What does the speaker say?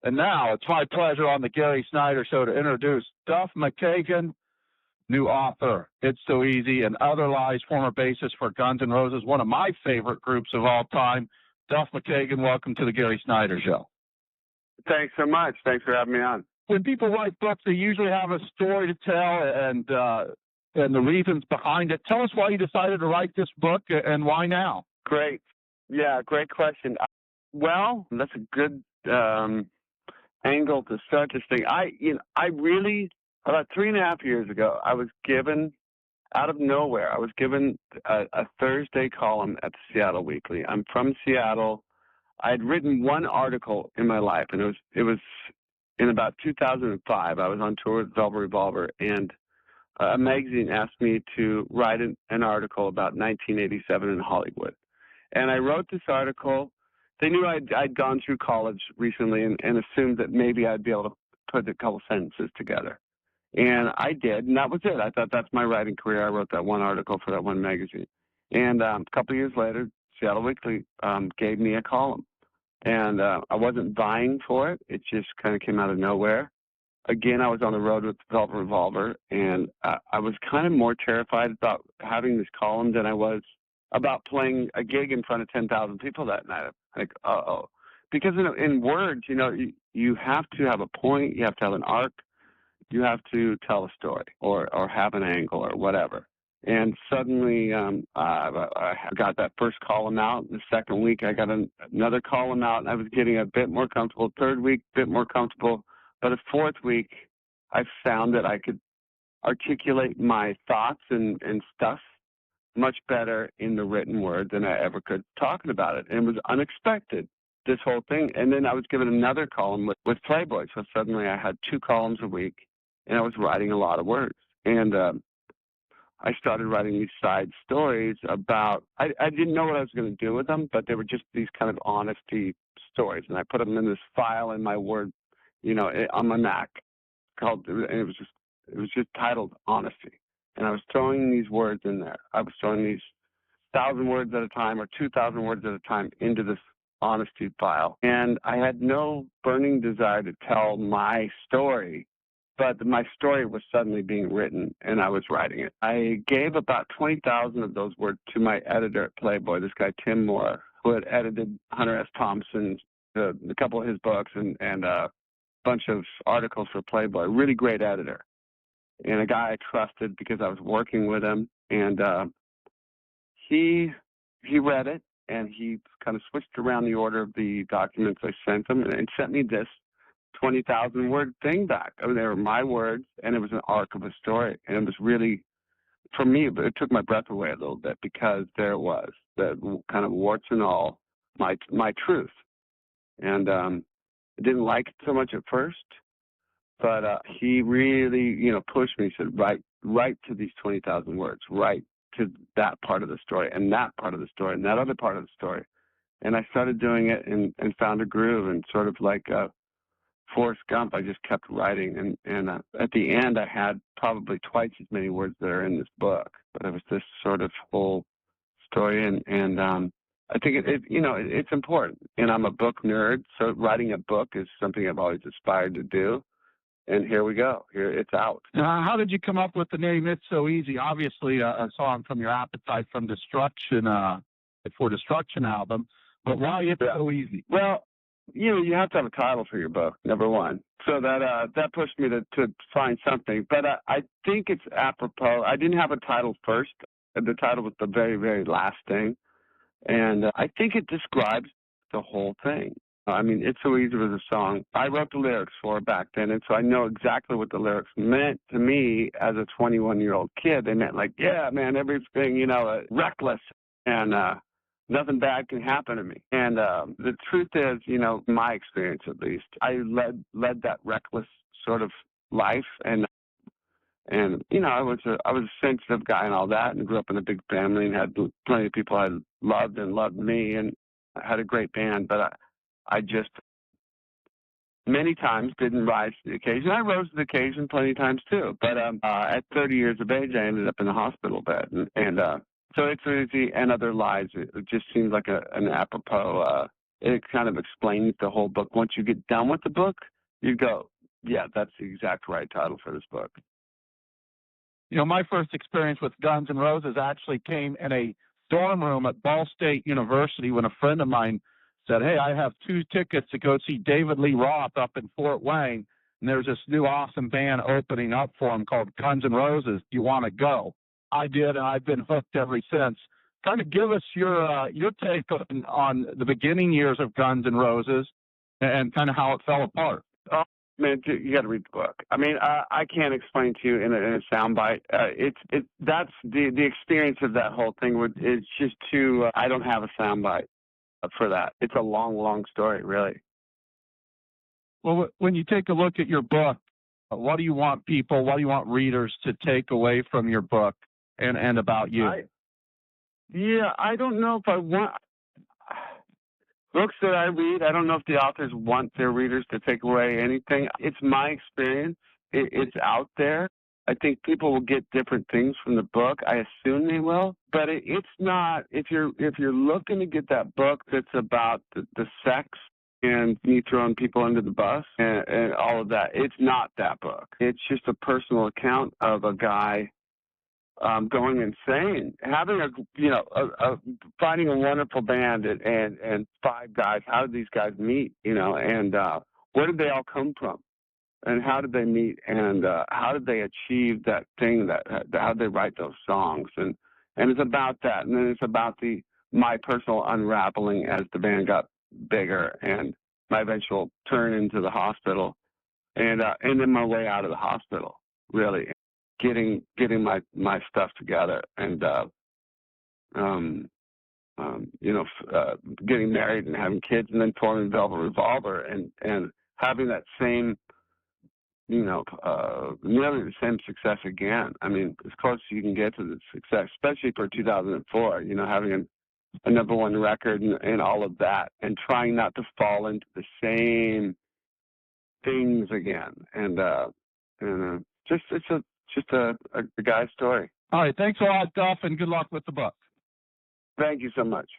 And now it's my pleasure on the Gary Snyder Show to introduce Duff McKagan, new author, It's So Easy, and Other Lies, former bassist for Guns N' Roses, one of my favorite groups of all time. Duff McKagan, welcome to the Gary Snyder Show. Thanks so much. Thanks for having me on. When people write books, they usually have a story to tell and the reasons behind it. Tell us why you decided to write this book and why now. Great. Yeah, great question. Well, that's a good angle to start this thing. I really, about 3.5 years ago, I was given, out of nowhere, a Thursday column at the Seattle Weekly. I'm from Seattle. I had written one article in my life, and it was in about 2005. I was on tour with Velvet Revolver, and a magazine asked me to write an article about 1987 in Hollywood. And I wrote this article. They knew I'd gone through college recently and assumed that maybe I'd be able to put a couple sentences together. And I did, and that was it. I thought that's my writing career. I wrote that one article for that one magazine. And a couple of years later, Seattle Weekly gave me a column. And I wasn't vying for it. It just kind of came out of nowhere. Again, I was on the road with Velvet Revolver, and I was kind of more terrified about having this column than I was about playing a gig in front of 10,000 people that night. Like, uh-oh. Because in words, you have to have a point, you have to have an arc, you have to tell a story or have an angle or whatever. And suddenly I got that first column out. The second week, I got another column out, and I was getting a bit more comfortable. Third week, a bit more comfortable. But the fourth week, I found that I could articulate my thoughts and stuff much better in the written word than I ever could talking about it. And it was unexpected, this whole thing. And then I was given another column with Playboy. So suddenly I had 2 columns a week, and I was writing a lot of words. And I started writing these side stories about, I didn't know what I was going to do with them, but they were just these kind of honesty stories. And I put them in this file in my Word, on my Mac, and it was just titled Honesty. And I was throwing these words in there. I was throwing these 1,000 words at a time or 2,000 words at a time into this honesty file. And I had no burning desire to tell my story, but my story was suddenly being written, and I was writing it. I gave about 20,000 of those words to my editor at Playboy, this guy Tim Moore, who had edited Hunter S. Thompson's, a couple of his books and bunch of articles for Playboy. Really great editor, and a guy I trusted because I was working with him. And he read it, and he kind of switched around the order of the documents I sent him, and sent me this 20,000 word thing back. I mean, they were my words, and it was an arc of a story. And it was really, for me, it took my breath away a little bit, because there it was, the kind of warts and all, my truth. And I didn't like it so much at first, but he really, pushed me. He said, write to these 20,000 words, write to that part of the story and that part of the story and that other part of the story. And I started doing it and found a groove, and sort of like Forrest Gump, I just kept writing. And at the end, I had probably twice as many words that are in this book. But it was this sort of whole story, and I think it's important. And I'm a book nerd, so writing a book is something I've always aspired to do. And here we go. Here it's out. How did you come up with the name It's So Easy? Obviously, a song from your Appetite for Destruction album. But why It's So Easy? Well, you have to have a title for your book, number one. So that pushed me to find something. But I think it's apropos. I didn't have a title first. The title was the very, very last thing. And I think it describes the whole thing. I mean, It's So Easy was a song I wrote the lyrics for back then, and so I know exactly what the lyrics meant to me as a 21-year-old kid. They meant like, yeah, man, everything, reckless, and nothing bad can happen to me. And the truth is, my experience at least, I led that reckless sort of life, and I was a sensitive guy and all that, and grew up in a big family and had plenty of people I loved and loved me, and I had a great band, but I just many times didn't rise to the occasion. I rose to the occasion plenty of times too, but at 30 years of age, I ended up in a hospital bed, and so It's So Easy and Other Lies, it just seems like an apropos it kind of explains the whole book. Once you get done with the book, you go, yeah, that's the exact right title for this book. You know, my first experience with Guns N' Roses actually came in a dorm room at Ball State University when a friend of mine said, hey, I have 2 tickets to go see David Lee Roth up in Fort Wayne, and there's this new awesome band opening up for him called Guns N' Roses. Do you want to go? I did, and I've been hooked ever since. Kind of give us your take on the beginning years of Guns N' Roses and kind of how it fell apart. Oh, man, you got to read the book. I mean, I can't explain to you in a soundbite. That's the experience of that whole thing. It's just too. I don't have a soundbite for that. It's a long, long story, really. Well, when you take a look at your book, what do you want readers to take away from your book and about you? I don't know if I want books that I read. I don't know if the authors want their readers to take away anything. It's my experience. It's out there. I think people will get different things from the book. I assume they will, but it's not. If you're looking to get that book that's about the sex and me throwing people under the bus and all of that, it's not that book. It's just a personal account of a guy going insane, having finding a wonderful band and 5 guys. How did these guys meet? And where did they all come from? And how did they meet? And how did they achieve that thing? How did they write those songs? And it's about that. And then it's about my personal unraveling as the band got bigger and my eventual turn into the hospital, and then my way out of the hospital, really. Getting my stuff together and getting married and having kids and then forming Velvet Revolver and having that same nearly the same success again. I mean, as close as you can get to the success, especially for 2004. Having a number 1 record and all of that, and trying not to fall into the same things again. And just a guy's story. All right. Thanks a lot, Duff, and good luck with the book. Thank you so much.